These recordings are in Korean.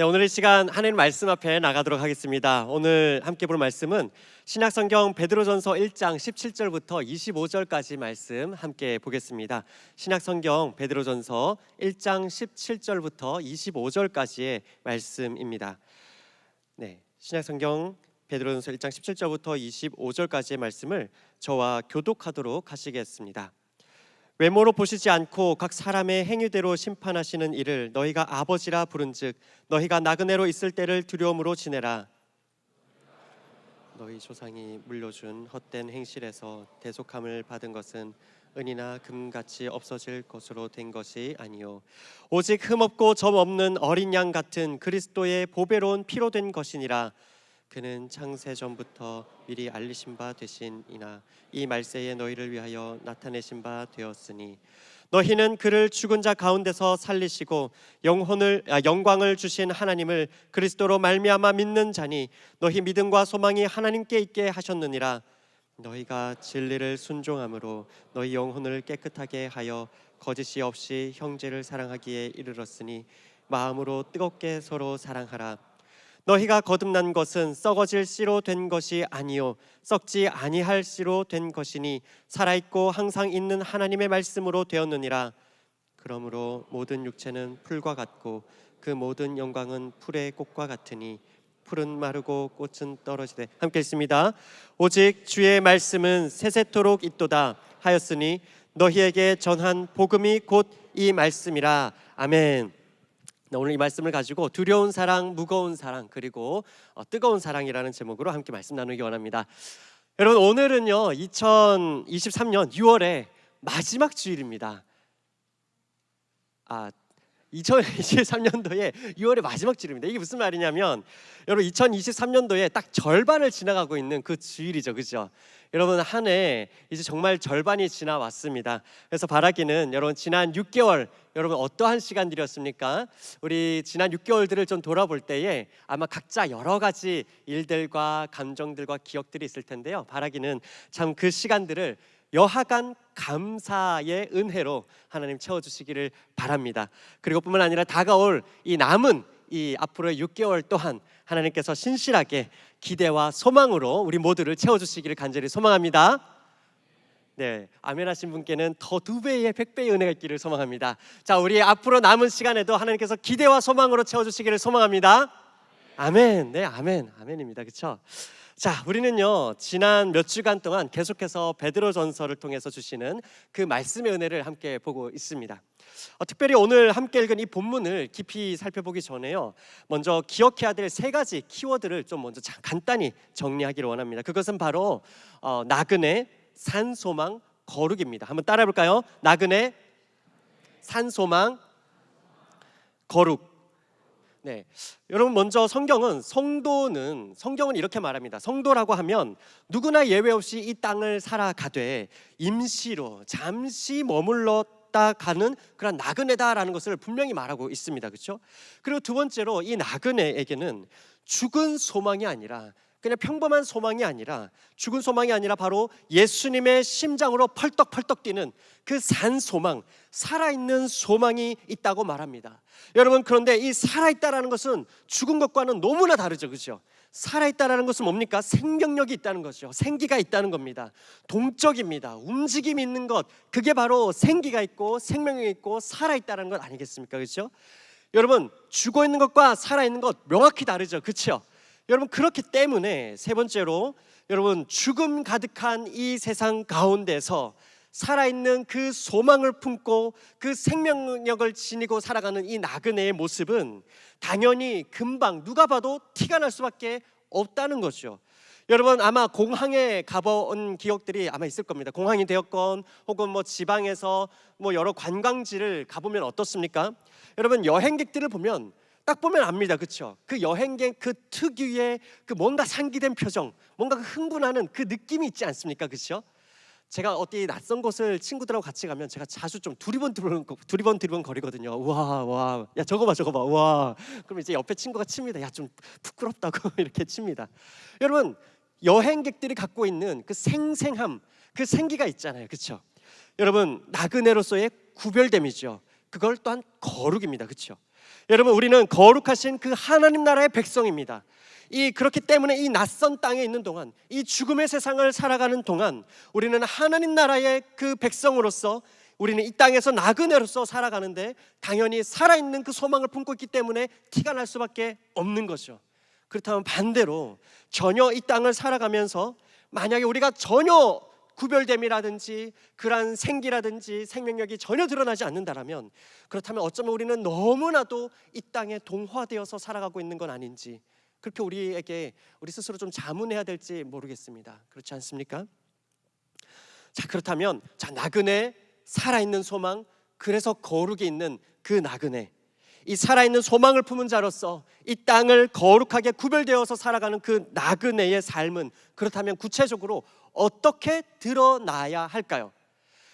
네, 오늘 이 시간 하나님 말씀 앞에 나가도록 하겠습니다. 오늘 함께 볼 말씀은 신약성경 베드로전서 1장 17절부터 25절까지 말씀 함께 보겠습니다. 신약성경 베드로전서 1장 17절부터 25절까지의 말씀입니다. 네, 신약성경 베드로전서 1장 17절부터 25절까지의 말씀을 저와 교독하도록 하시겠습니다. 외모로 보시지 않고 각 사람의 행위대로 심판하시는 이를 너희가 아버지라 부른즉 너희가 나그네로 있을 때를 두려움으로 지내라. 너희 조상이 물려준 헛된 행실에서 대속함을 받은 것은 은이나 금같이 없어질 것으로 된 것이 아니요 오직 흠없고 점 없는 어린 양 같은 그리스도의 보배로운 피로 된 것이니라. 그는 창세 전부터 미리 알리신 바 되신이나 이 말세에 너희를 위하여 나타내신 바 되었으니 너희는 그를 죽은 자 가운데서 살리시고 영광을 주신 하나님을 그리스도로 말미암아 믿는 자니 너희 믿음과 소망이 하나님께 있게 하셨느니라. 너희가 진리를 순종함으로 너희 영혼을 깨끗하게 하여 거짓이 없이 형제를 사랑하기에 이르렀으니 마음으로 뜨겁게 서로 사랑하라. 너희가 거듭난 것은 썩어질 씨로 된 것이 아니요 썩지 아니할 씨로 된 것이니 살아있고 항상 있는 하나님의 말씀으로 되었느니라. 그러므로 모든 육체는 풀과 같고 그 모든 영광은 풀의 꽃과 같으니 풀은 마르고 꽃은 떨어지되 함께 읽습니다. 오직 주의 말씀은 세세토록 있도다 하였으니 너희에게 전한 복음이 곧 이 말씀이라. 아멘. 오늘 이 말씀을 가지고 두려운 사랑, 무거운 사랑, 그리고 뜨거운 사랑이라는 제목으로 함께 말씀 나누기 원합니다. 여러분, 오늘은요 2023년 6월의 마지막 주일입니다. 2023년도에 6월의 마지막 주일입니다. 이게 무슨 말이냐면 여러분 2023년도에 딱 절반을 지나가고 있는 그 주일이죠, 그죠? 여러분 한 해 이제 정말 절반이 지나왔습니다. 그래서 바라기는 여러분 지난 6개월 여러분 어떠한 시간들이었습니까? 우리 지난 6개월들을 좀 돌아볼 때에 아마 각자 여러 가지 일들과 감정들과 기억들이 있을 텐데요. 바라기는 참 그 시간들을 여하간 감사의 은혜로 하나님 채워주시기를 바랍니다. 그리고 뿐만 아니라 다가올 이 남은 이 앞으로의 6개월 또한 하나님께서 신실하게 기대와 소망으로 우리 모두를 채워주시기를 간절히 소망합니다. 네, 아멘 하신 분께는 더 2배의 100배의 은혜가 있기를 소망합니다. 자, 우리 앞으로 남은 시간에도 하나님께서 기대와 소망으로 채워주시기를 소망합니다. 아멘. 네, 아멘. 아멘입니다. 그렇죠? 자, 우리는요 지난 몇 주간 동안 계속해서 베드로전서를 통해서 주시는 그 말씀의 은혜를 함께 보고 있습니다. 특별히 오늘 함께 읽은 이 본문을 깊이 살펴보기 전에요 먼저 기억해야 될 3가지 키워드를 좀 먼저 간단히 정리하기를 원합니다. 그것은 바로 나그네, 산소망, 거룩입니다. 한번 따라해 볼까요? 나그네, 산소망, 거룩. 네, 여러분 먼저 성경은 이렇게 말합니다. 성도라고 하면 누구나 예외 없이 이 땅을 살아가되 임시로 잠시 머물렀다 가는 그런 나그네다라는 것을 분명히 말하고 있습니다. 그렇죠? 그리고 두 번째로 이 나그네에게는 죽은 소망이 아니라 그냥 평범한 소망이 아니라 죽은 소망이 아니라 바로 예수님의 심장으로 펄떡펄떡 뛰는 그 산소망, 살아있는 소망이 있다고 말합니다. 여러분, 그런데 이 살아있다라는 것은 죽은 것과는 너무나 다르죠, 그렇죠? 살아있다라는 것은 뭡니까? 생명력이 있다는 거죠. 생기가 있다는 겁니다. 동적입니다. 움직임이 있는 것, 그게 바로 생기가 있고 생명력이 있고 살아있다는 것 아니겠습니까? 그렇죠? 여러분, 죽어 있는 것과 살아있는 것 명확히 다르죠, 그렇죠? 여러분, 그렇기 때문에 세 번째로 여러분 죽음 가득한 이 세상 가운데서 살아있는 그 소망을 품고 그 생명력을 지니고 살아가는 이 나그네의 모습은 당연히 금방 누가 봐도 티가 날 수밖에 없다는 거죠. 여러분 아마 공항에 가본 기억들이 아마 있을 겁니다. 공항이 되었건 혹은 지방에서 여러 관광지를 가보면 어떻습니까? 여러분 여행객들을 보면 딱 보면 압니다. 그렇죠? 그 여행객 그 특유의 그 뭔가 상기된 표정, 뭔가 그 흥분하는 그 느낌이 있지 않습니까? 그렇죠? 제가 어디 낯선 곳을 친구들하고 같이 가면 제가 자주 좀 두리번 거리거든요. 와, 야 저거 봐, 와. 그럼 이제 옆에 친구가 칩니다. 야 좀 부끄럽다고 이렇게 칩니다. 여러분 여행객들이 갖고 있는 그 생생함, 그 생기가 있잖아요. 그렇죠? 여러분 나그네로서의 구별됨이죠. 그걸 또한 거룩입니다. 그렇죠? 여러분, 우리는 거룩하신 그 하나님 나라의 백성입니다. 그렇기 때문에 이 낯선 땅에 있는 동안, 이 죽음의 세상을 살아가는 동안 우리는 하나님 나라의 그 백성으로서, 우리는 이 땅에서 나그네로서 살아가는데 당연히 살아있는 그 소망을 품고 있기 때문에 티가 날 수밖에 없는 거죠. 그렇다면 반대로 전혀 이 땅을 살아가면서 만약에 우리가 전혀 구별됨이라든지 그러한 생기라든지 생명력이 전혀 드러나지 않는다라면, 그렇다면 어쩌면 우리는 너무나도 이 땅에 동화되어서 살아가고 있는 건 아닌지, 그렇게 우리에게 우리 스스로 좀 자문해야 될지 모르겠습니다. 그렇지 않습니까? 자, 그렇다면 나그네, 살아있는 소망, 그래서 거룩이 있는 그 나그네, 이 살아있는 소망을 품은 자로서 이 땅을 거룩하게 구별되어서 살아가는 그 나그네의 삶은 그렇다면 구체적으로 어떻게 드러나야 할까요?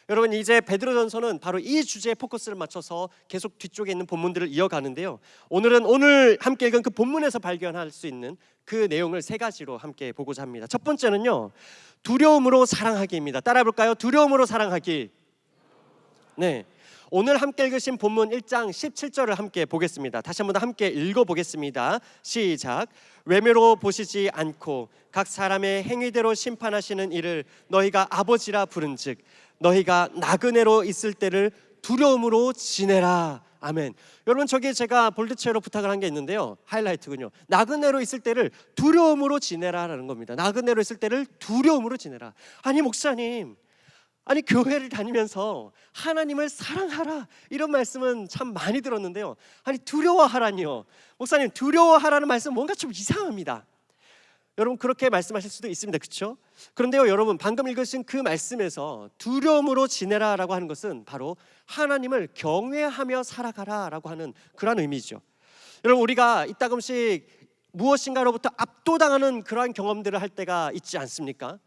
여러분, 이제 베드로전서는 바로 이 주제에 포커스를 맞춰서 계속 뒤쪽에 있는 본문들을 이어가는데요, 오늘 함께 읽은 그 본문에서 발견할 수 있는 그 내용을 세 가지로 함께 보고자 합니다. 첫 번째는요, 두려움으로 사랑하기입니다. 따라 볼까요? 두려움으로 사랑하기. 네, 오늘 함께 읽으신 본문 1장 17절을 함께 보겠습니다. 다시 한번 함께 읽어보겠습니다. 시작. 외모로 보시지 않고 각 사람의 행위대로 심판하시는 이를 너희가 아버지라 부른즉 너희가 나그네로 있을 때를 두려움으로 지내라. 아멘. 여러분, 저기 제가 볼드체로 부탁을 한 게 있는데요, 하이라이트군요. 나그네로 있을 때를 두려움으로 지내라라는 겁니다. 나그네로 있을 때를 두려움으로 지내라. 아니 목사님, 아니 교회를 다니면서 하나님을 사랑하라 이런 말씀은 참 많이 들었는데요, 아니 두려워하라니요. 목사님, 두려워하라는 말씀 뭔가 좀 이상합니다. 여러분, 그렇게 말씀하실 수도 있습니다. 그렇죠? 그런데요, 여러분, 방금 읽으신 그 말씀에서 두려움으로 지내라라고 하는 것은 바로 하나님을 경외하며 살아가라라고 하는 그런 의미죠. 여러분, 우리가 이따금씩 무엇인가로부터 압도당하는 그러한 경험들을 할 때가 있지 않습니까?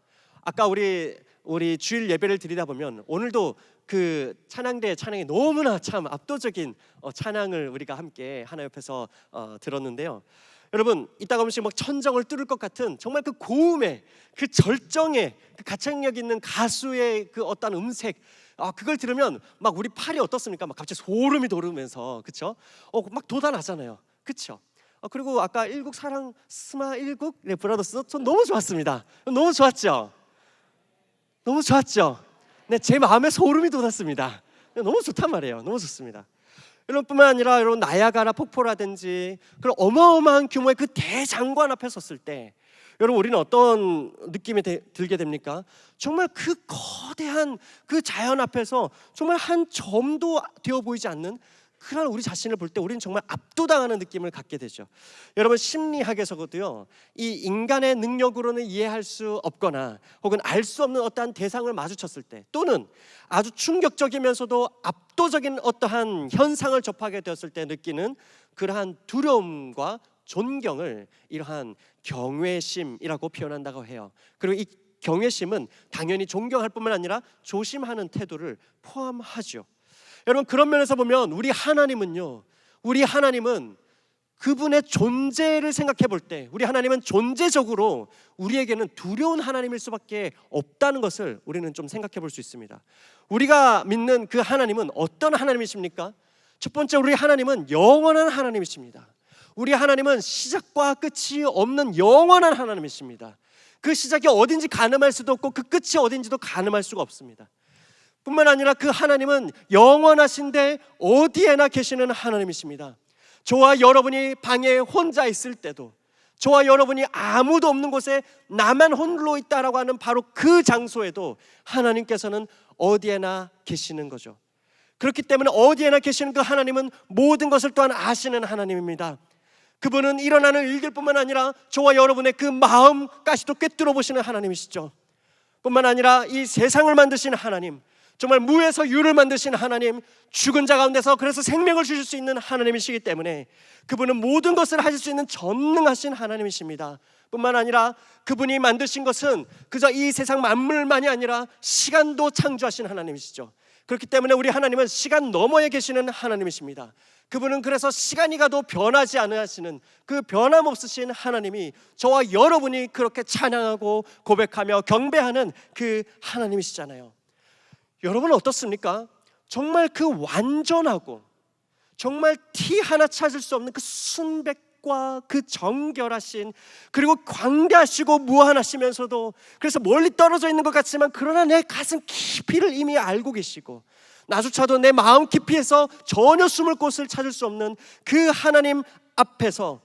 아까 우리 주일 예배를 드리다 보면 오늘도 그 찬양대의 찬양이 너무나 참 압도적인 찬양을 우리가 함께 하나 옆에서 들었는데요, 여러분, 이따가 보면 막 천정을 뚫을 것 같은 정말 그 고음의 그 절정의 그 가창력 있는 가수의 그 어떤 음색, 그걸 들으면 막 우리 팔이 어떻습니까? 막 갑자기 소름이 돋으면서, 그렇죠? 막 돋아나잖아요, 그렇죠? 그리고 아까 일국 사랑 스마 일국 브라더스, 전 너무 좋았습니다. 너무 좋았죠? 너무 좋았죠? 네, 제 마음에 소름이 돋았습니다. 너무 좋단 말이에요. 너무 좋습니다. 여러분뿐만 아니라 여러분, 나야가라 폭포라든지 그런 어마어마한 규모의 그 대장관 앞에 섰을 때 여러분, 우리는 어떤 느낌이 들게 됩니까? 정말 그 거대한 그 자연 앞에서 정말 한 점도 되어 보이지 않는 그런 우리 자신을 볼 때 우리는 정말 압도당하는 느낌을 갖게 되죠. 여러분, 심리학에서도요, 이 인간의 능력으로는 이해할 수 없거나 혹은 알 수 없는 어떠한 대상을 마주쳤을 때, 또는 아주 충격적이면서도 압도적인 어떠한 현상을 접하게 되었을 때 느끼는 그러한 두려움과 존경을 이러한 경외심이라고 표현한다고 해요. 그리고 이 경외심은 당연히 존경할 뿐만 아니라 조심하는 태도를 포함하죠. 여러분, 그런 면에서 보면 우리 하나님은 그분의 존재를 생각해 볼 때 우리 하나님은 존재적으로 우리에게는 두려운 하나님일 수밖에 없다는 것을 우리는 좀 생각해 볼 수 있습니다. 우리가 믿는 그 하나님은 어떤 하나님이십니까? 첫 번째, 우리 하나님은 영원한 하나님이십니다. 우리 하나님은 시작과 끝이 없는 영원한 하나님이십니다. 그 시작이 어딘지 가늠할 수도 없고 그 끝이 어딘지도 가늠할 수가 없습니다. 뿐만 아니라 그 하나님은 영원하신데 어디에나 계시는 하나님이십니다. 저와 여러분이 방에 혼자 있을 때도, 저와 여러분이 아무도 없는 곳에 나만 홀로 있다라고 하는 바로 그 장소에도 하나님께서는 어디에나 계시는 거죠. 그렇기 때문에 어디에나 계시는 그 하나님은 모든 것을 또한 아시는 하나님입니다. 그분은 일어나는 일들 뿐만 아니라 저와 여러분의 그 마음까지도 꿰뚫어 보시는 하나님이시죠. 뿐만 아니라 이 세상을 만드신 하나님, 정말 무에서 유를 만드신 하나님, 죽은 자 가운데서 그래서 생명을 주실 수 있는 하나님이시기 때문에 그분은 모든 것을 하실 수 있는 전능하신 하나님이십니다. 뿐만 아니라 그분이 만드신 것은 그저 이 세상 만물만이 아니라 시간도 창조하신 하나님이시죠. 그렇기 때문에 우리 하나님은 시간 너머에 계시는 하나님이십니다. 그분은 그래서 시간이 가도 변하지 않으시는 그 변함없으신 하나님이 저와 여러분이 그렇게 찬양하고 고백하며 경배하는 그 하나님이시잖아요. 여러분은 어떻습니까? 정말 그 완전하고 정말 티 하나 찾을 수 없는 그 순백과 그 정결하신, 그리고 광대하시고 무한하시면서도, 그래서 멀리 떨어져 있는 것 같지만 그러나 내 가슴 깊이를 이미 알고 계시고, 나조차도 내 마음 깊이에서 전혀 숨을 곳을 찾을 수 없는 그 하나님 앞에서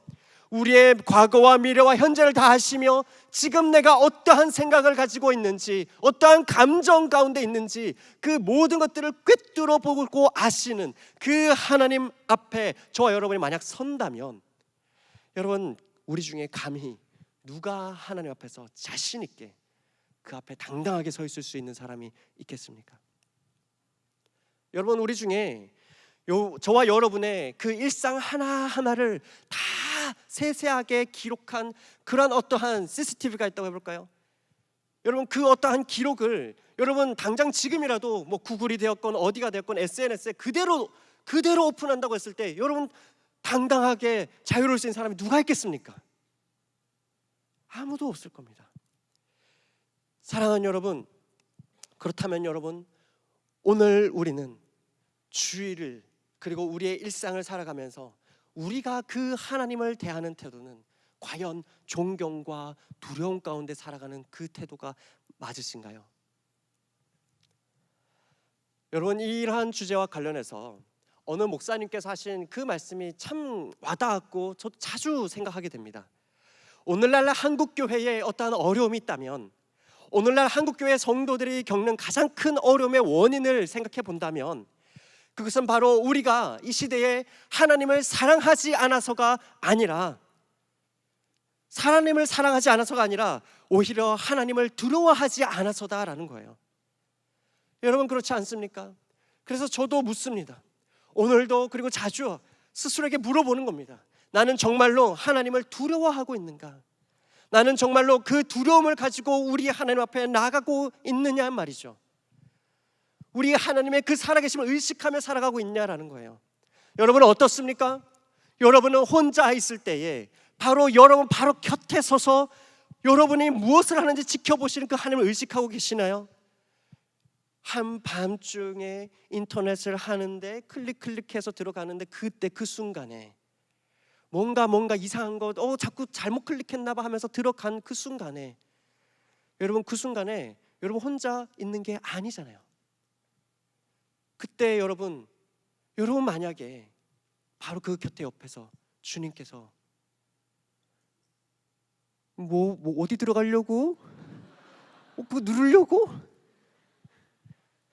우리의 과거와 미래와 현재를 다 아시며, 지금 내가 어떠한 생각을 가지고 있는지, 어떠한 감정 가운데 있는지, 그 모든 것들을 꿰뚫어 보고 아시는 그 하나님 앞에 저와 여러분이 만약 선다면, 여러분, 우리 중에 감히 누가 하나님 앞에서 자신 있게 그 앞에 당당하게 서 있을 수 있는 사람이 있겠습니까? 여러분, 우리 중에 저와 여러분의 그 일상 하나하나를 다 세세하게 기록한 그러한 어떠한 CCTV가 있다고 해볼까요? 여러분, 그 어떠한 기록을 여러분 당장 지금이라도 뭐 구글이 되었건 어디가 되었건 SNS에 그대로 오픈한다고 했을 때 여러분 당당하게 자유로울 수 있는 사람이 누가 있겠습니까? 아무도 없을 겁니다. 사랑하는 여러분, 그렇다면 여러분, 오늘 우리는 주일을, 그리고 우리의 일상을 살아가면서 우리가 그 하나님을 대하는 태도는 과연 존경과 두려움 가운데 살아가는 그 태도가 맞으신가요? 여러분, 이러한 주제와 관련해서 어느 목사님께서 하신 그 말씀이 참 와닿았고 저도 자주 생각하게 됩니다. 오늘날 한국교회에 어떠한 어려움이 있다면, 오늘날 한국교회 성도들이 겪는 가장 큰 어려움의 원인을 생각해 본다면, 그것은 바로 우리가 이 시대에 하나님을 사랑하지 않아서가 아니라, 오히려 하나님을 두려워하지 않아서다라는 거예요. 여러분, 그렇지 않습니까? 그래서 저도 묻습니다. 오늘도, 그리고 자주 스스로에게 물어보는 겁니다. 나는 정말로 하나님을 두려워하고 있는가? 나는 정말로 그 두려움을 가지고 우리 하나님 앞에 나아가고 있느냐 말이죠. 우리 하나님의 그 살아계심을 의식하며 살아가고 있냐라는 거예요. 여러분은 어떻습니까? 여러분은 혼자 있을 때에 여러분 바로 곁에 서서 여러분이 무엇을 하는지 지켜보시는 그 하나님을 의식하고 계시나요? 한밤중에 인터넷을 하는데 클릭해서 들어가는데, 그때 그 순간에 뭔가 이상한 거 자꾸 잘못 클릭했나 봐 하면서 들어간 그 순간에, 여러분, 그 순간에 여러분 혼자 있는 게 아니잖아요. 그때 여러분 만약에 바로 그 곁에 옆에서 주님께서 뭐 어디 들어가려고? 그거 누르려고?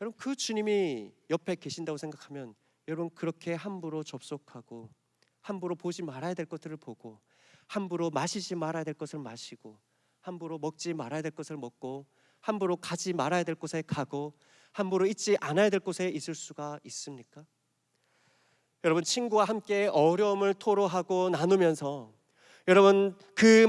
여러분, 그 주님이 옆에 계신다고 생각하면 여러분 그렇게 함부로 접속하고, 함부로 보지 말아야 될 것들을 보고, 함부로 마시지 말아야 될 것을 마시고, 함부로 먹지 말아야 될 것을 먹고, 함부로 가지 말아야 될 곳에 가고, 함부로 있지 않아야 될 곳에 있을 수가 있습니까? 여러분, 친구와 함께 어려움을 토로하고 나누면서 여러분 그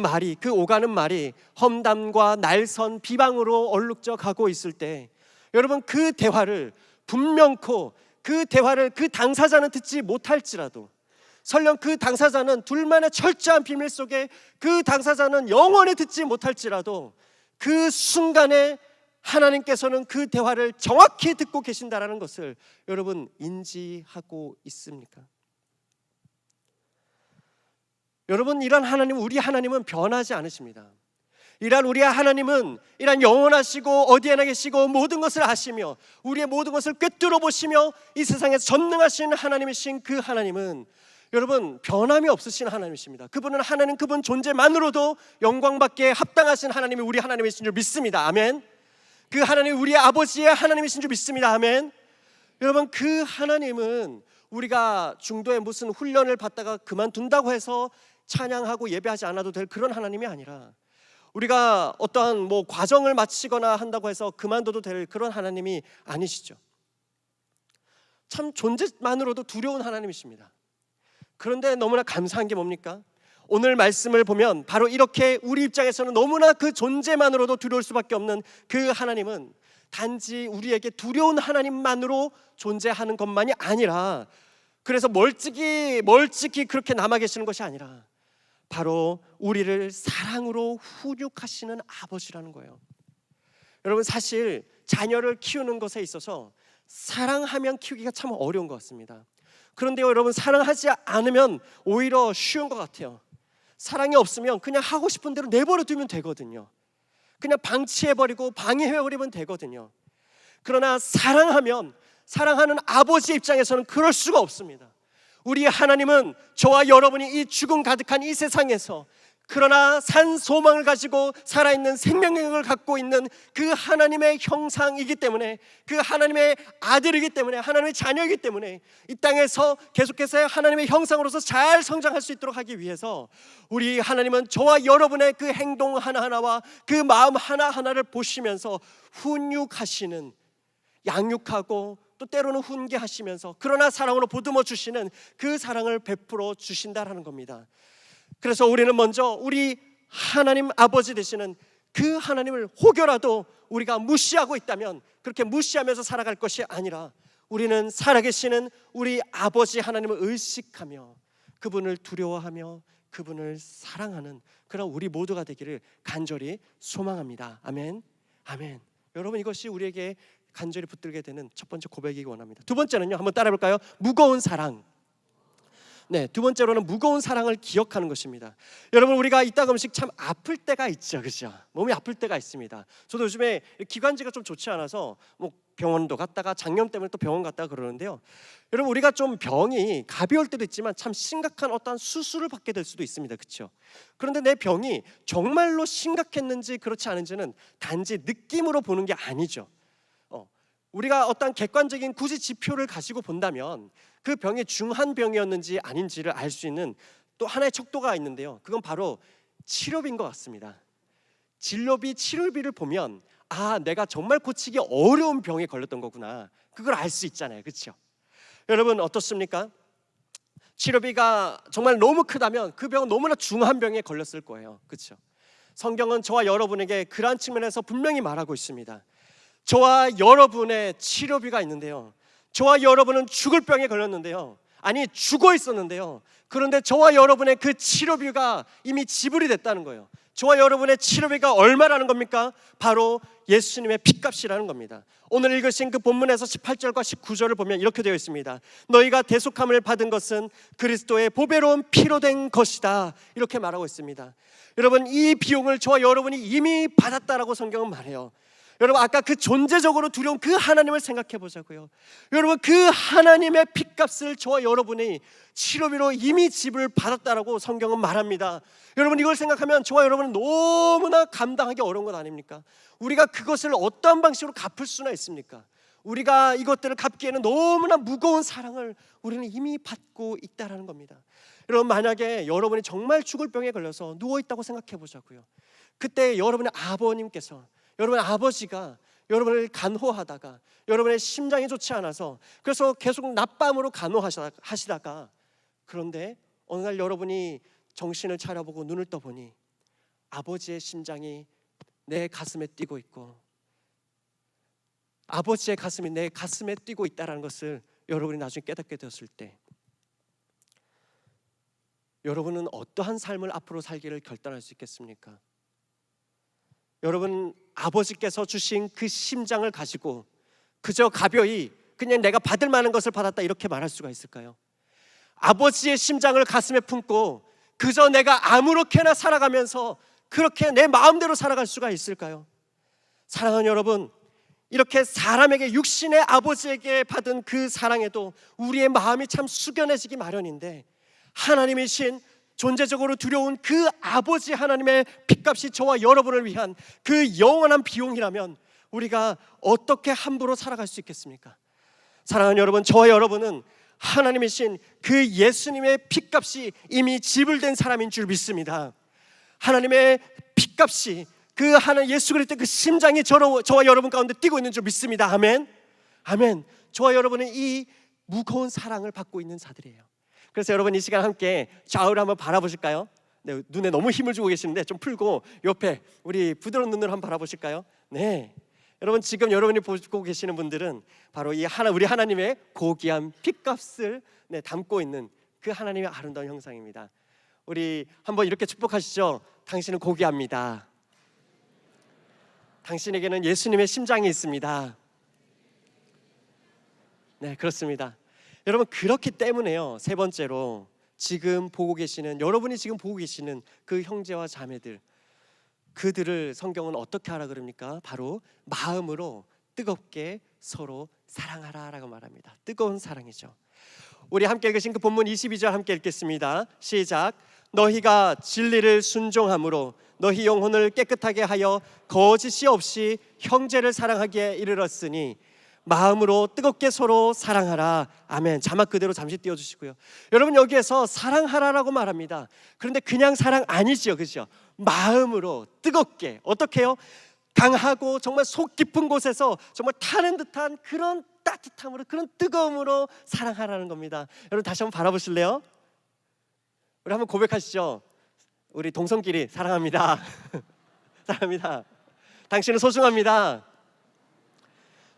오가는 말이 험담과 날선 비방으로 얼룩져 가고 있을 때, 여러분 그 대화를 분명코 그 당사자는 듣지 못할지라도, 설령 그 당사자는 둘만의 철저한 비밀 속에 그 당사자는 영원히 듣지 못할지라도, 그 순간에 하나님께서는 그 대화를 정확히 듣고 계신다라는 것을 여러분 인지하고 있습니까? 여러분, 우리 하나님은 변하지 않으십니다. 우리 하나님은 영원하시고 어디에나 계시고 모든 것을 아시며 우리의 모든 것을 꿰뚫어 보시며 이 세상에서 전능하신 하나님이신 그 하나님은 여러분 변함이 없으신 하나님이십니다. 그분 존재만으로도 영광받기에 합당하신 하나님이 우리 하나님이신 줄 믿습니다. 아멘. 그 하나님이 우리의 아버지의 하나님이신 줄 믿습니다. 아멘. 여러분, 그 하나님은 우리가 중도에 무슨 훈련을 받다가 그만둔다고 해서 찬양하고 예배하지 않아도 될 그런 하나님이 아니라, 우리가 어떠한 과정을 마치거나 한다고 해서 그만둬도 될 그런 하나님이 아니시죠. 참 존재만으로도 두려운 하나님이십니다. 그런데 너무나 감사한 게 뭡니까? 오늘 말씀을 보면 바로 이렇게 우리 입장에서는 너무나 그 존재만으로도 두려울 수밖에 없는 그 하나님은 단지 우리에게 두려운 하나님만으로 존재하는 것만이 아니라, 그래서 멀찍이 그렇게 남아 계시는 것이 아니라 바로 우리를 사랑으로 훈육하시는 아버지라는 거예요. 여러분, 사실 자녀를 키우는 것에 있어서 사랑하면 키우기가 참 어려운 것 같습니다. 그런데요, 여러분, 사랑하지 않으면 오히려 쉬운 것 같아요. 사랑이 없으면 그냥 하고 싶은 대로 내버려 두면 되거든요. 그냥 방치해버리고 방해해버리면 되거든요. 그러나 사랑하면, 사랑하는 아버지 입장에서는 그럴 수가 없습니다. 우리 하나님은 저와 여러분이 이 죽음 가득한 이 세상에서 그러나 산 소망을 가지고 살아있는 생명력을 갖고 있는 그 하나님의 형상이기 때문에, 그 하나님의 아들이기 때문에, 하나님의 자녀이기 때문에 이 땅에서 계속해서 하나님의 형상으로서 잘 성장할 수 있도록 하기 위해서 우리 하나님은 저와 여러분의 그 행동 하나하나와 그 마음 하나하나를 보시면서 훈육하시는, 양육하고 또 때로는 훈계하시면서 그러나 사랑으로 보듬어 주시는 그 사랑을 베풀어 주신다라는 겁니다. 그래서 우리는 먼저 우리 하나님 아버지 되시는 그 하나님을 혹여라도 우리가 무시하고 있다면 그렇게 무시하면서 살아갈 것이 아니라 우리는 살아계시는 우리 아버지 하나님을 의식하며 그분을 두려워하며 그분을 사랑하는 그런 우리 모두가 되기를 간절히 소망합니다. 아멘. 아멘. 여러분, 이것이 우리에게 간절히 붙들게 되는 첫 번째 고백이기 원합니다. 두 번째는요, 한번 따라해 볼까요? 무거운 사랑. 네, 두 번째로는 무거운 사랑을 기억하는 것입니다. 여러분, 우리가 이따금씩 참 아플 때가 있죠, 그렇죠? 몸이 아플 때가 있습니다. 저도 요즘에 기관지가 좀 좋지 않아서 뭐 병원도 갔다가 장염 때문에 또 병원 갔다가 그러는데요. 여러분, 우리가 좀 병이 가벼울 때도 있지만 참 심각한 어떤 수술을 받게 될 수도 있습니다, 그렇죠? 그런데 내 병이 정말로 심각했는지 그렇지 않은지는 단지 느낌으로 보는 게 아니죠. 우리가 어떤 객관적인 굳이 지표를 가지고 본다면 그 병이 중한 병이었는지 아닌지를 알 수 있는 또 하나의 척도가 있는데요, 그건 바로 치료비인 것 같습니다. 진료비, 치료비를 보면 아, 내가 정말 고치기 어려운 병에 걸렸던 거구나, 그걸 알 수 있잖아요, 그렇죠? 여러분, 어떻습니까? 치료비가 정말 너무 크다면 그 병은 너무나 중한 병에 걸렸을 거예요, 그렇죠? 성경은 저와 여러분에게 그러한 측면에서 분명히 말하고 있습니다. 저와 여러분의 치료비가 있는데요, 저와 여러분은 죽을 병에 걸렸는데요, 아니 죽어 있었는데요, 그런데 저와 여러분의 그 치료비가 이미 지불이 됐다는 거예요. 저와 여러분의 치료비가 얼마라는 겁니까? 바로 예수님의 핏값이라는 겁니다. 오늘 읽으신 그 본문에서 18절과 19절을 보면 이렇게 되어 있습니다. 너희가 대속함을 받은 것은 그리스도의 보배로운 피로 된 것이다, 이렇게 말하고 있습니다. 여러분, 이 비용을 저와 여러분이 이미 받았다라고 성경은 말해요. 여러분, 아까 그 존재적으로 두려운 그 하나님을 생각해 보자고요. 여러분, 그 하나님의 핏값을 저와 여러분이 치료비로 이미 지불 받았다라고 성경은 말합니다. 여러분, 이걸 생각하면 저와 여러분은 너무나 감당하기 어려운 것 아닙니까? 우리가 그것을 어떠한 방식으로 갚을 수나 있습니까? 우리가 이것들을 갚기에는 너무나 무거운 사랑을 우리는 이미 받고 있다라는 겁니다. 여러분, 만약에 여러분이 정말 죽을 병에 걸려서 누워있다고 생각해 보자고요. 그때 여러분의 아버님께서, 여러분의 아버지가 여러분을 간호하다가 여러분의 심장이 좋지 않아서 그래서 계속 낮밤으로 간호하시다가 그런데 어느 날 여러분이 정신을 차려보고 눈을 떠보니 아버지의 심장이 내 가슴에 뛰고 있고 아버지의 가슴이 내 가슴에 뛰고 있다는 것을 여러분이 나중에 깨닫게 되었을 때 여러분은 어떠한 삶을 앞으로 살기를 결단할 수 있겠습니까? 여러분, 아버지께서 주신 그 심장을 가지고 그저 가벼이 그냥 내가 받을 만한 것을 받았다 이렇게 말할 수가 있을까요? 아버지의 심장을 가슴에 품고 그저 내가 아무렇게나 살아가면서 그렇게 내 마음대로 살아갈 수가 있을까요? 사랑하는 여러분, 이렇게 사람에게 육신의 아버지에게 받은 그 사랑에도 우리의 마음이 참 숙연해지기 마련인데 하나님이신 존재적으로 두려운 그 아버지 하나님의 핏값이 저와 여러분을 위한 그 영원한 비용이라면 우리가 어떻게 함부로 살아갈 수 있겠습니까? 사랑하는 여러분, 저와 여러분은 하나님이신 그 예수님의 핏값이 이미 지불된 사람인 줄 믿습니다. 하나님의 핏값이 그 하나님 예수 그리스도의 그 심장이 저와 여러분 가운데 뛰고 있는 줄 믿습니다. 아멘. 아멘. 저와 여러분은 이 무거운 사랑을 받고 있는 자들이에요. 그래서 여러분, 이 시간 함께 좌우를 한번 바라보실까요? 네, 눈에 너무 힘을 주고 계시는데 좀 풀고 옆에 우리 부드러운 눈으로 한번 바라보실까요? 네, 여러분, 지금 여러분이 보고 계시는 분들은 바로 우리 하나님의 고귀한 핏값을 담고 있는 그 하나님의 아름다운 형상입니다. 우리 한번 이렇게 축복하시죠. 당신은 고귀합니다. 당신에게는 예수님의 심장이 있습니다. 네, 그렇습니다. 여러분 그렇기 때문에요. 세 번째로 지금 보고 계시는 여러분이 지금 보고 계시는 그 형제와 자매들 그들을 성경은 어떻게 하라 그럽니까? 바로 마음으로 뜨겁게 서로 사랑하라라고 말합니다. 뜨거운 사랑이죠. 우리 함께 읽으신 그 본문 22절 함께 읽겠습니다. 시작. 너희가 진리를 순종함으로 너희 영혼을 깨끗하게 하여 거짓이 없이 형제를 사랑하기에 이르렀으니 마음으로 뜨겁게 서로 사랑하라. 아멘. 자막 그대로 잠시 띄워주시고요. 여러분 여기에서 사랑하라라고 말합니다. 그런데 그냥 사랑 아니죠, 그죠? 마음으로 뜨겁게 어떻게 해요? 강하고 정말 속 깊은 곳에서 정말 타는 듯한 그런 따뜻함으로 그런 뜨거움으로 사랑하라는 겁니다. 여러분 다시 한번 바라보실래요? 우리 한번 고백하시죠. 우리 동성끼리 사랑합니다. 사랑합니다. 당신은 소중합니다.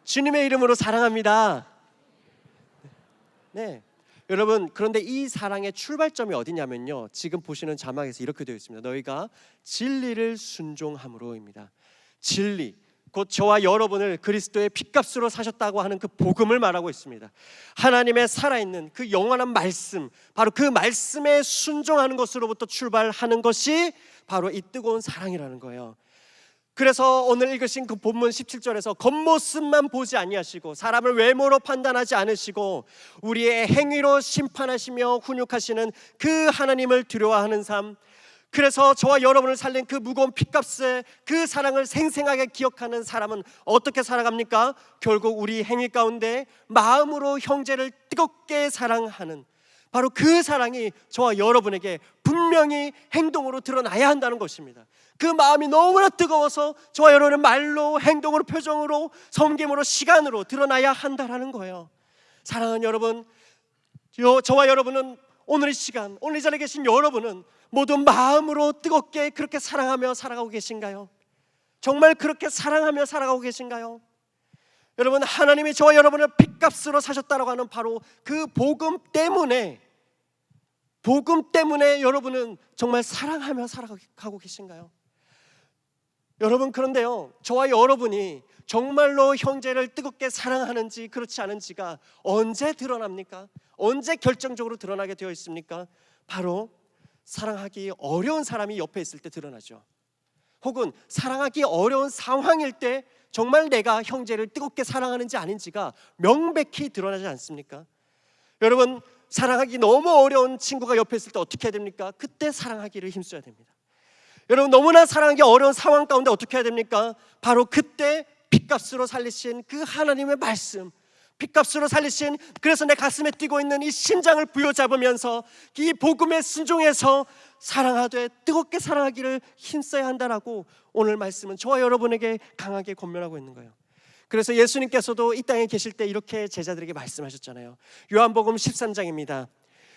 주님의 이름으로 사랑합니다. 네, 여러분 그런데 이 사랑의 출발점이 어디냐면요, 지금 보시는 자막에서 이렇게 되어 있습니다. 너희가 진리를 순종함으로입니다. 진리, 곧 저와 여러분을 그리스도의 핏값으로 사셨다고 하는 그 복음을 말하고 있습니다. 하나님의 살아있는 그 영원한 말씀, 바로 그 말씀에 순종하는 것으로부터 출발하는 것이 바로 이 뜨거운 사랑이라는 거예요. 그래서 오늘 읽으신 그 본문 17절에서 겉모습만 보지 아니하시고 사람을 외모로 판단하지 않으시고 우리의 행위로 심판하시며 훈육하시는 그 하나님을 두려워하는 삶, 그래서 저와 여러분을 살린 그 무거운 핏값에 그 사랑을 생생하게 기억하는 사람은 어떻게 살아갑니까? 결국 우리 행위 가운데 마음으로 형제를 뜨겁게 사랑하는 바로 그 사랑이 저와 여러분에게 분명히 행동으로 드러나야 한다는 것입니다. 그 마음이 너무나 뜨거워서 저와 여러분의 말로, 행동으로, 표정으로, 섬김으로, 시간으로 드러나야 한다는 거예요. 사랑하는 여러분, 저와 여러분은 오늘 이 시간, 오늘 이 자리에 계신 여러분은 모두 마음으로 뜨겁게 그렇게 사랑하며 살아가고 계신가요? 정말 그렇게 사랑하며 살아가고 계신가요? 여러분, 하나님이 저와 여러분을 핏값으로 사셨다고 하는 바로 그 복음 때문에 여러분은 정말 사랑하며 살아가고 계신가요? 여러분, 그런데요, 저와 여러분이 정말로 형제를 뜨겁게 사랑하는지 그렇지 않은지가 언제 드러납니까? 언제 결정적으로 드러나게 되어 있습니까? 바로 사랑하기 어려운 사람이 옆에 있을 때 드러나죠. 혹은 사랑하기 어려운 상황일 때 정말 내가 형제를 뜨겁게 사랑하는지 아닌지가 명백히 드러나지 않습니까? 여러분, 사랑하기 너무 어려운 친구가 옆에 있을 때 어떻게 해야 됩니까? 그때 사랑하기를 힘써야 됩니다. 여러분, 너무나 사랑하기 어려운 상황 가운데 어떻게 해야 됩니까? 바로 그때 핏값으로 살리신 그 하나님의 말씀, 핏값으로 살리신, 그래서 내 가슴에 뛰고 있는 이 심장을 부여잡으면서 이 복음에 순종해서 사랑하되 뜨겁게 사랑하기를 힘써야 한다라고 오늘 말씀은 저와 여러분에게 강하게 권면하고 있는 거예요. 그래서 예수님께서도 이 땅에 계실 때 이렇게 제자들에게 말씀하셨잖아요. 요한복음 13장입니다.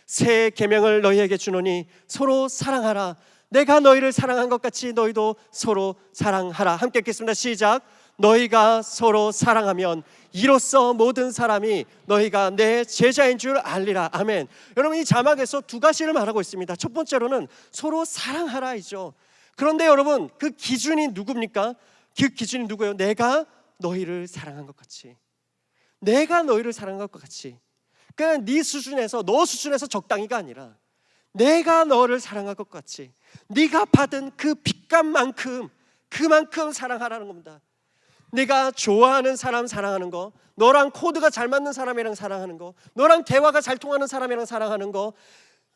새 계명을 너희에게 주노니 서로 사랑하라. 내가 너희를 사랑한 것 같이 너희도 서로 사랑하라. 함께 읽겠습니다. 시작. 너희가 서로 사랑하면 이로써 모든 사람이 너희가 내 제자인 줄 알리라. 아멘. 여러분, 이 자막에서 두 가지를 말하고 있습니다. 첫 번째로는 서로 사랑하라이죠. 그런데 여러분, 그 기준이 누굽니까? 그 기준이 누구예요? 내가 너희를 사랑한 것 같이. 내가 너희를 사랑한 것 같이. 그냥 네 수준에서, 너 수준에서 적당히가 아니라 내가 너를 사랑한 것 같이 네가 받은 그 핏값만큼 그만큼 사랑하라는 겁니다. 네가 좋아하는 사람 사랑하는 거, 너랑 코드가 잘 맞는 사람이랑 사랑하는 거, 너랑 대화가 잘 통하는 사람이랑 사랑하는 거,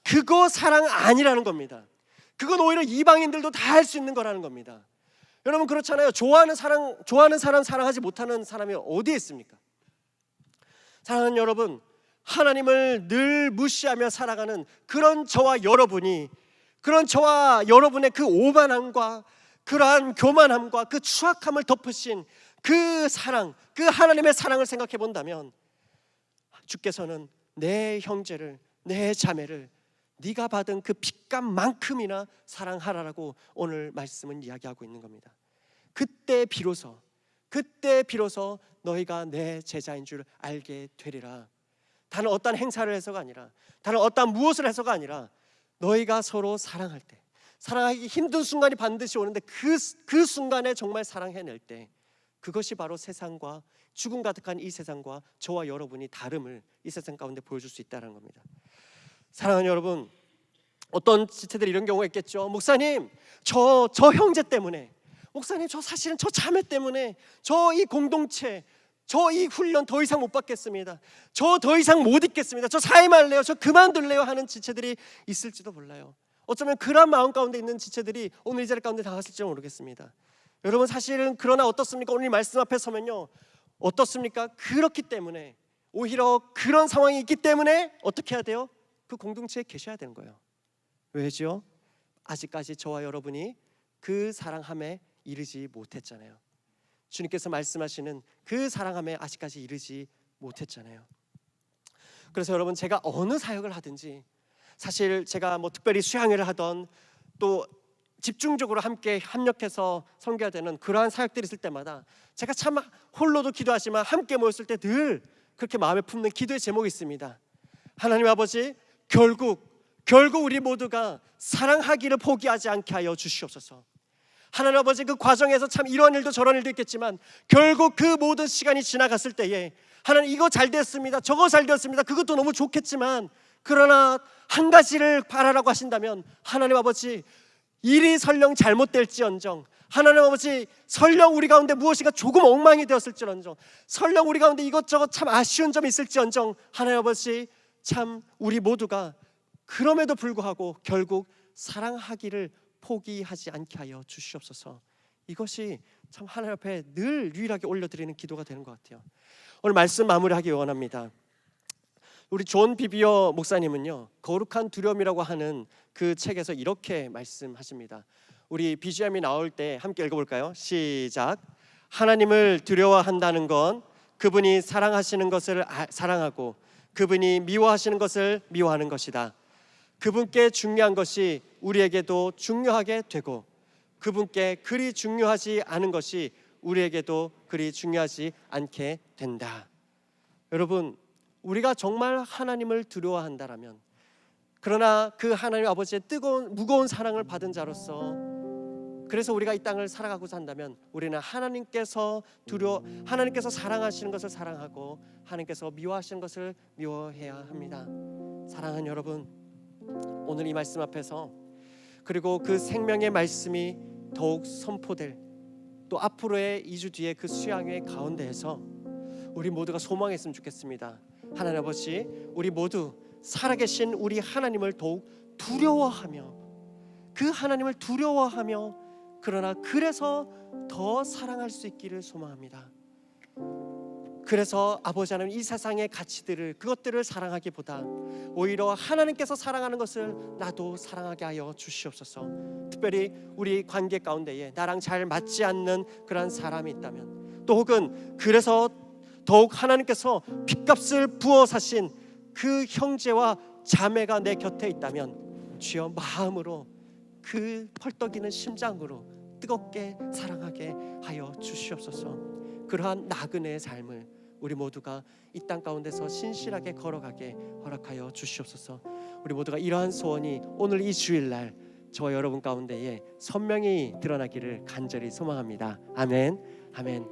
그거 사랑 아니라는 겁니다. 그건 오히려 이방인들도 다 할 수 있는 거라는 겁니다. 여러분, 그렇잖아요. 좋아하는 사람 사랑하지 못하는 사람이 어디에 있습니까? 사랑하는 여러분, 하나님을 늘 무시하며 살아가는 그런 저와 여러분이, 그런 저와 여러분의 그 오만함과 그러한 교만함과 그 추악함을 덮으신 그 사랑, 그 하나님의 사랑을 생각해 본다면 주께서는 내 형제를, 내 자매를 네가 받은 그 핏값만큼이나 사랑하라라고 오늘 말씀은 이야기하고 있는 겁니다. 그때 비로소 너희가 내 제자인 줄 알게 되리라. 다른 어떤 행사를 해서가 아니라, 다른 어떤 무엇을 해서가 아니라 너희가 서로 사랑할 때, 사랑하기 힘든 순간이 반드시 오는데 그 순간에 정말 사랑해낼 때 그것이 바로 세상과 죽음 가득한 이 세상과 저와 여러분이 다름을 이 세상 가운데 보여줄 수 있다는 겁니다. 사랑하는 여러분, 어떤 지체들이 이런 경우가 있겠죠. 목사님, 저 형제 때문에, 목사님, 저 사실은 저 자매 때문에, 저 이 공동체, 저 이 훈련 더 이상 못 받겠습니다. 저 더 이상 못 있겠습니다. 저 사임할래요. 저 그만둘래요 하는 지체들이 있을지도 몰라요. 어쩌면 그런 마음 가운데 있는 지체들이 오늘 이 자리 가운데 나왔을지 모르겠습니다. 여러분, 사실은 그러나 어떻습니까? 오늘 이 말씀 앞에 서면요, 어떻습니까? 그렇기 때문에, 오히려 그런 상황이 있기 때문에 어떻게 해야 돼요? 그 공동체에 계셔야 되는 거예요. 왜죠? 아직까지 저와 여러분이 그 사랑함에 이르지 못했잖아요. 주님께서 말씀하시는 그 사랑함에 아직까지 이르지 못했잖아요. 그래서 여러분, 제가 어느 사역을 하든지, 사실 제가 뭐 특별히 수양회를 하던 또 집중적으로 함께 협력해서 섬겨야 되는 그러한 사역들이 있을 때마다 제가 참 홀로도 기도하지만 함께 모였을 때 늘 그렇게 마음에 품는 기도의 제목이 있습니다. 하나님 아버지, 결국 우리 모두가 사랑하기를 포기하지 않게 하여 주시옵소서. 하나님 아버지, 그 과정에서 참 이런 일도 저런 일도 있겠지만 결국 그 모든 시간이 지나갔을 때에 하나님, 이거 잘 됐습니다, 저거 잘 됐습니다, 그것도 너무 좋겠지만 그러나 한 가지를 바라라고 하신다면, 하나님 아버지, 일이 설령 잘못될지언정, 하나님 아버지, 설령 우리 가운데 무엇인가 조금 엉망이 되었을지언정, 설령 우리 가운데 이것저것 참 아쉬운 점이 있을지언정, 하나님 아버지, 참 우리 모두가 그럼에도 불구하고 결국 사랑하기를 포기하지 않게 하여 주시옵소서. 이것이 참 하나님 앞에 늘 유일하게 올려드리는 기도가 되는 것 같아요. 오늘 말씀 마무리하기 원합니다. 우리 존 비비어 목사님은요, 거룩한 두려움이라고 하는 그 책에서 이렇게 말씀하십니다. 우리 BGM이 나올 때 함께 읽어볼까요? 시작. 하나님을 두려워한다는 건 그분이 사랑하시는 것을 사랑하고 그분이 미워하시는 것을 미워하는 것이다. 그분께 중요한 것이 우리에게도 중요하게 되고 그분께 그리 중요하지 않은 것이 우리에게도 그리 중요하지 않게 된다. 여러분, 우리가 정말 하나님을 두려워한다라면, 그러나 그 하나님 아버지의 뜨거운 무거운 사랑을 받은 자로서 그래서 우리가 이 땅을 살아가고자 한다면 우리는 하나님께서 사랑하시는 것을 사랑하고 하나님께서 미워하시는 것을 미워해야 합니다. 사랑하는 여러분, 오늘 이 말씀 앞에서, 그리고 그 생명의 말씀이 더욱 선포될 또 앞으로의 2주 뒤에 그 수양회 가운데에서 우리 모두가 소망했으면 좋겠습니다. 하나님 아버지, 우리 모두 살아계신 우리 하나님을 더욱 두려워하며, 그 하나님을 두려워하며, 그러나 그래서 더 사랑할 수 있기를 소망합니다. 그래서 아버지 하나님, 이 세상의 가치들을, 그것들을 사랑하기보다 오히려 하나님께서 사랑하는 것을 나도 사랑하게 하여 주시옵소서. 특별히 우리 관계 가운데에 나랑 잘 맞지 않는 그런 사람이 있다면, 또 혹은 그래서 더욱 하나님께서 핏값을 부어 사신 그 형제와 자매가 내 곁에 있다면 주여, 마음으로 그 펄떡이는 심장으로 뜨겁게 사랑하게 하여 주시옵소서. 그러한 나그네의 삶을 우리 모두가 이 땅 가운데서 신실하게 걸어가게 허락하여 주시옵소서. 우리 모두가 이러한 소원이 오늘 이 주일날 저와 여러분 가운데에 선명히 드러나기를 간절히 소망합니다. 아멘. 아멘.